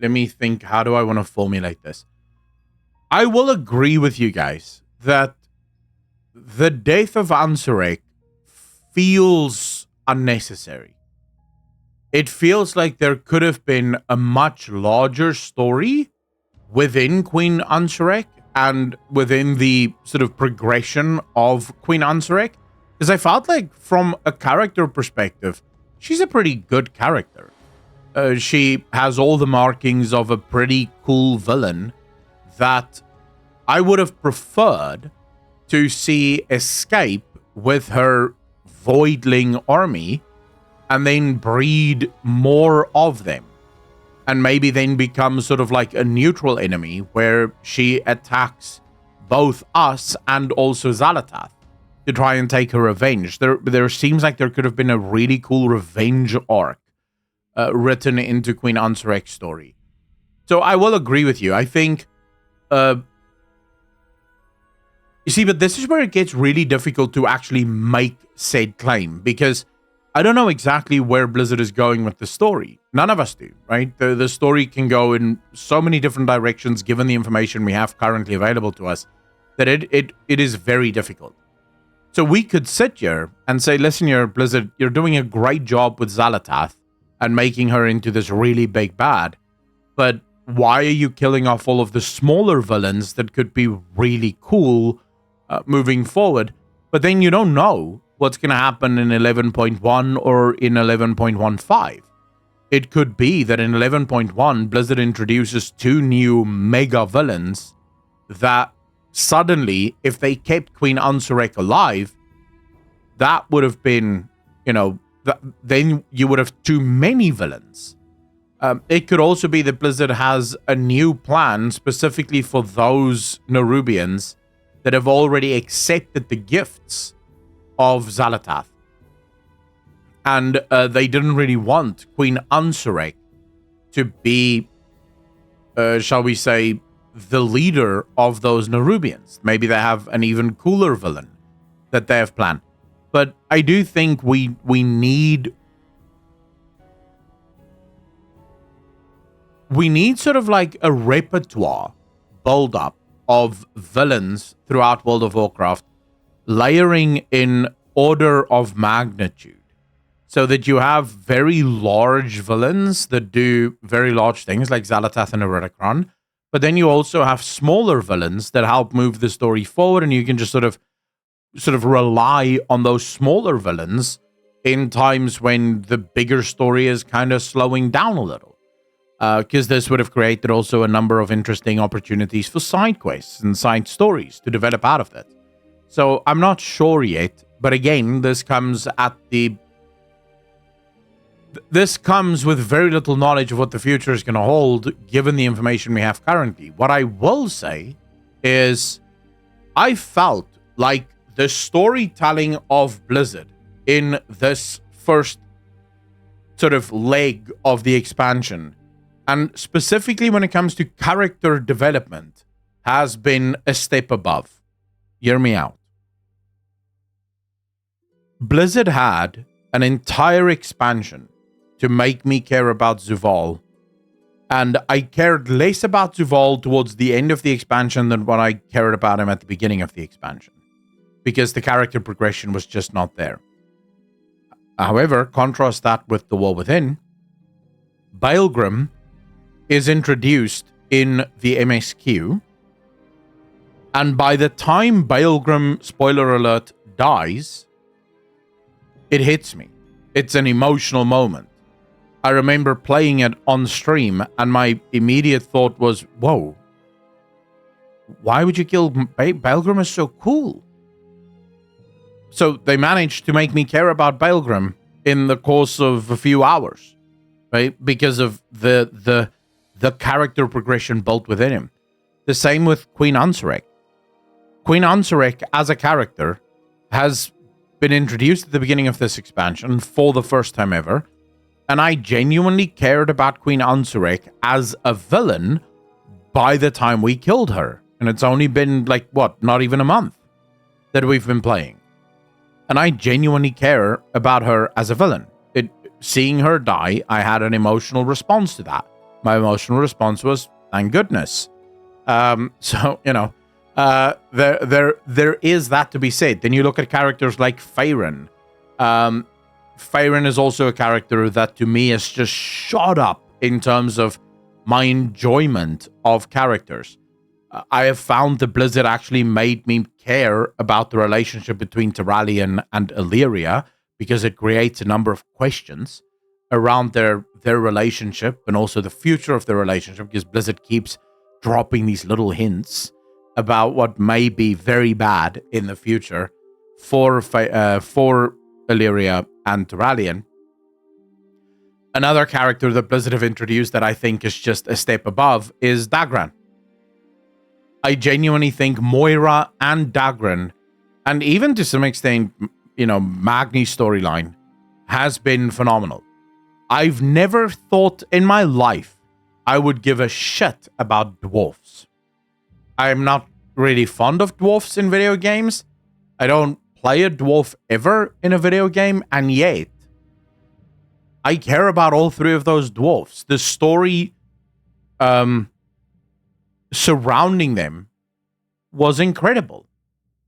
let me think, how do I want to formulate this? I will agree with you guys that the death of Ansurek feels unnecessary. It feels like there could have been a much larger story within Queen Ansurek and within the sort of progression of Queen Ansurek. Because I felt like from a character perspective, she's a pretty good character. She has all the markings of a pretty cool villain that I would have preferred to see escape with her voidling army and then breed more of them. And maybe then become sort of like a neutral enemy where she attacks both us and also Xal'atath to try and take her revenge. There seems like there could have been a really cool revenge arc written into Queen Ansurek's story. So I will agree with you. I think... you see, but this is where it gets really difficult to actually make said claim, because I don't know exactly where Blizzard is going with the story. None of us do, right? The story can go in so many different directions given the information we have currently available to us that it is very difficult. So we could sit here and say, listen here, Blizzard, you're doing a great job with Xal'atath and making her into this really big bad, but why are you killing off all of the smaller villains that could be really cool moving forward? But then you don't know what's going to happen in 11.1 or in 11.15. It could be that in 11.1, Blizzard introduces 2 new mega villains that suddenly, if they kept Queen Ansurek alive, that would have been, then you would have too many villains. It could also be that Blizzard has a new plan specifically for those Nerubians that have already accepted the gifts of Xal'atath. And they didn't really want Queen Ansurek to be, shall we say, the leader of those Nerubians. Maybe they have an even cooler villain that they have planned. But I do think we need sort of like a repertoire build up of villains throughout World of Warcraft, layering in order of magnitude, so that you have very large villains that do very large things like Xal'atath and Eridikron, but then you also have smaller villains that help move the story forward, and you can just sort of rely on those smaller villains in times when the bigger story is kind of slowing down a little. Because this would have created also a number of interesting opportunities for side quests and side stories to develop out of that. So I'm not sure yet, but again, this comes with very little knowledge of what the future is going to hold, given the information we have currently. What I will say is I felt like the storytelling of Blizzard in this first sort of leg of the expansion, and specifically when it comes to character development, has been a step above. Hear me out. Blizzard had an entire expansion to make me care about Zuvul, and I cared less about Zuvul towards the end of the expansion than what I cared about him at the beginning of the expansion, because the character progression was just not there. However, contrast that with The War Within. Baelgrim is introduced in the MSQ, and by the time Baelgrim, spoiler alert, dies, it hits me. It's an emotional moment. I remember playing it on stream, and my immediate thought was, whoa, why would you kill Baelgrim? Is so cool. So they managed to make me care about Baelgrim in the course of a few hours, right? Because of the character progression built within him. The same with Queen Ansurek. Queen Ansurek as a character has been introduced at the beginning of this expansion for the first time ever, and I genuinely cared about Queen Ansurek as a villain by the time we killed her. And it's only been not even a month that we've been playing. And I genuinely care about her as a villain. Seeing her die, I had an emotional response to that. My emotional response was, thank goodness. So, there is that to be said. Then you look at characters like Faerun. Faerun is also a character that to me has just shot up in terms of my enjoyment of characters. I have found that Blizzard actually made me care about the relationship between Terralion and Illyria because it creates a number of questions around their relationship and also the future of their relationship, because Blizzard keeps dropping these little hints about what may be very bad in the future for Illyria and Terralion. Another character that Blizzard have introduced that I think is just a step above is Dagran. I genuinely think Moira and Dagran, and even to some extent, Magni's storyline, has been phenomenal. I've never thought in my life I would give a shit about dwarfs. I'm not really fond of dwarfs in video games. I don't play a dwarf ever in a video game, and yet I care about all three of those dwarfs. The story surrounding them was incredible,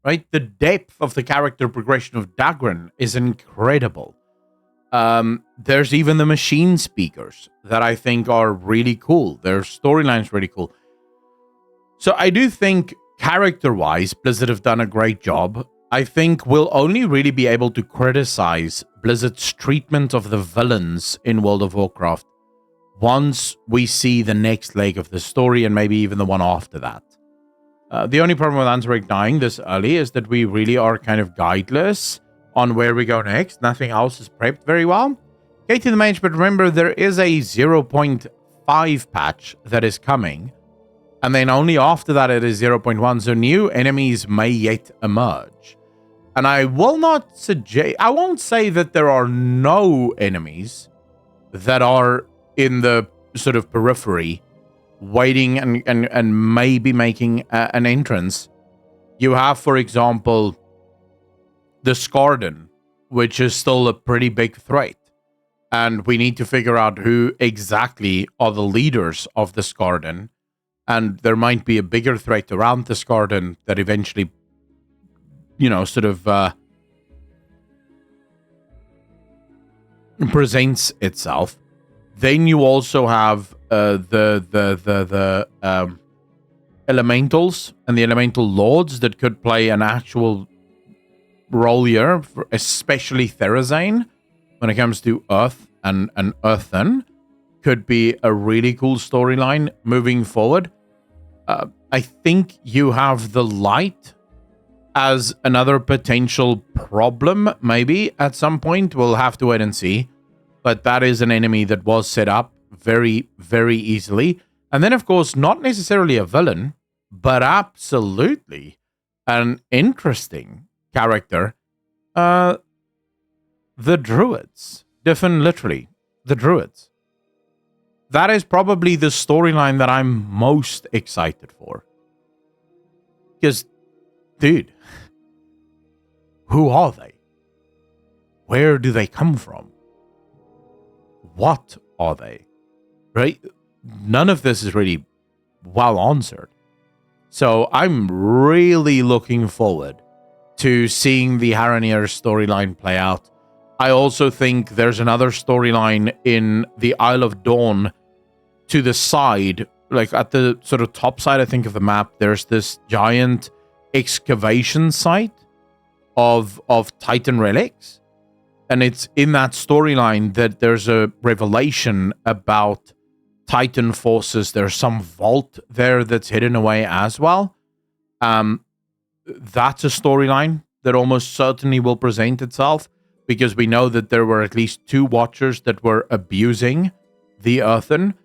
right? The depth of the character progression of Dagran is incredible. There's even the machine speakers that I think are really cool. Their storyline's really cool. So I do think character-wise, Blizzard have done a great job. I think we'll only really be able to criticize Blizzard's treatment of the villains in World of Warcraft once we see the next leg of the story and maybe even the one after that. The only problem with Ansurek dying this early is that we really are kind of guideless on where we go next. Nothing else is prepped very well. Get to the mage, but remember there is a 0.5 patch that is coming. And then only after that it is 0.1, so new enemies may yet emerge. And I won't say that there are no enemies that are in the sort of periphery, waiting and maybe making an entrance. You have, for example, the Skarden, which is still a pretty big threat. And we need to figure out who exactly are the leaders of the Skarden. And there might be a bigger threat around the Skarden that eventually, presents itself. Then you also have the elementals and the elemental lords that could play an actual role here, especially Therazane, when it comes to Earth and Earthen. Could be a really cool storyline moving forward. I think you have the light as another potential problem, maybe at some point. We'll have to wait and see. But that is an enemy that was set up very, very easily. And then, of course, not necessarily a villain, but absolutely an interesting character. The Druids. Literally, the Druids. That is probably the storyline that I'm most excited for. Because, dude, who are they? Where do they come from? What are they? Right? None of this is really well answered. So I'm really looking forward to seeing the Haranir storyline play out. I also think there's another storyline in the Isle of Dawn to the side, like at the sort of top side, I think, of the map. There's this giant excavation site of Titan relics. And it's in that storyline that there's a revelation about Titan forces. There's some vault there that's hidden away as well. That's a storyline that almost certainly will present itself, because we know that there were at least 2 Watchers that were abusing the Earthen.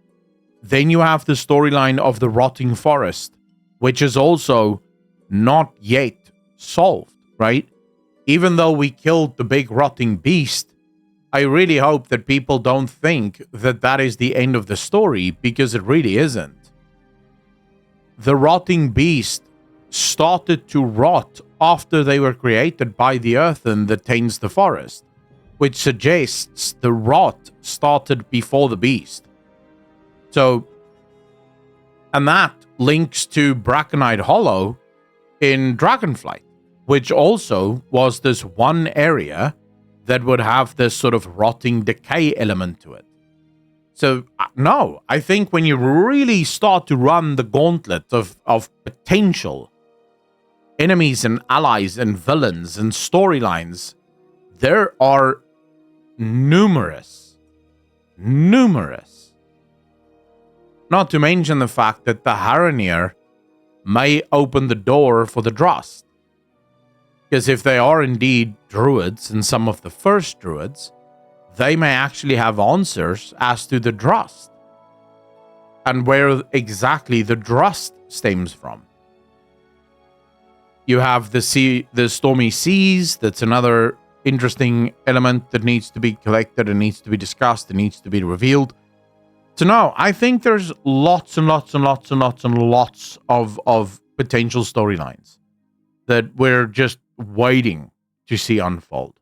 Then you have the storyline of the Rotting Forest, which is also not yet solved, right? Even though we killed the big rotting beast, I really hope that people don't think that that is the end of the story, because it really isn't. The rotting beast started to rot after they were created by the Earthen that taints the forest, which suggests the rot started before the beast. So And that links to Braconite Hollow in Dragonflight, which also was this one area that would have this sort of rotting decay element to it. So, no, I think when you really start to run the gauntlet of potential enemies and allies and villains and storylines, there are numerous. Not to mention the fact that the Haranir may open the door for the Drost. Because if they are indeed druids, and some of the first druids, they may actually have answers as to the Drost. And where exactly the Drost stems from. You have the stormy seas. That's another interesting element that needs to be collected and needs to be discussed and needs to be revealed. So no, I think there's lots and lots and lots and lots and lots of potential storylines that we're just waiting to see unfold.